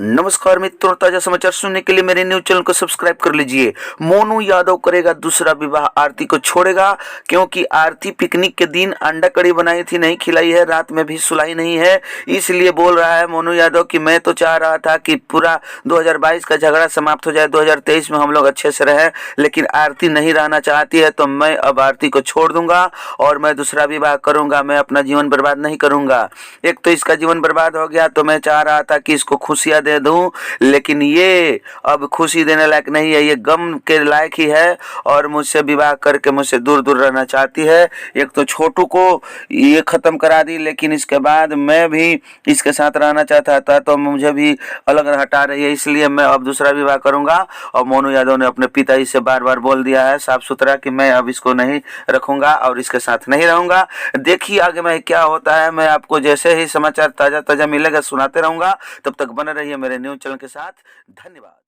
नमस्कार मित्रों, ताजा समाचार सुनने के लिए मेरे न्यूज चैनल को सब्सक्राइब कर लीजिए। मोनू यादव करेगा दूसरा विवाह, आरती को छोड़ेगा क्योंकि आरती पिकनिक के दिन अंडा कड़ी बनाई थी, नहीं खिलाई है, रात में भी सुलाई नहीं है। इसलिए बोल रहा है मोनू यादव कि मैं तो चाह रहा था कि पूरा 2022 का झगड़ा समाप्त हो जाए, 2023 में हम लोग अच्छे से रहें, लेकिन आरती नहीं रहना चाहती है तो मैं अब आरती को छोड़ दूंगा और मैं दूसरा विवाह करूंगा। मैं अपना जीवन बर्बाद नहीं करूंगा। एक तो इसका जीवन बर्बाद हो गया, तो मैं चाह रहा था कि इसको खुशियां दे दूं, लेकिन ये अब खुशी देने लायक नहीं है, ये गम के लायक ही है और मुझसे विवाह करके मुझसे दूर दूर रहना चाहती है। एक तो छोटू को ये खत्म करा दी, लेकिन इसके बाद मैं भी इसके साथ रहना चाहता था तो मुझे भी अलग हटा रही है, इसलिए मैं अब दूसरा विवाह करूंगा। और मोनू यादव ने अपने पिताजी से बार बार बोल दिया है साफ सुथरा कि मैं अब इसको नहीं रखूंगा और इसके साथ नहीं रहूंगा। देखिए आगे में क्या होता है। मैं आपको जैसे ही समाचार ताजा ताजा मिलेगा सुनाते रहूंगा। तब तक बने रहिए मेरे न्यूज चैनल के साथ। धन्यवाद।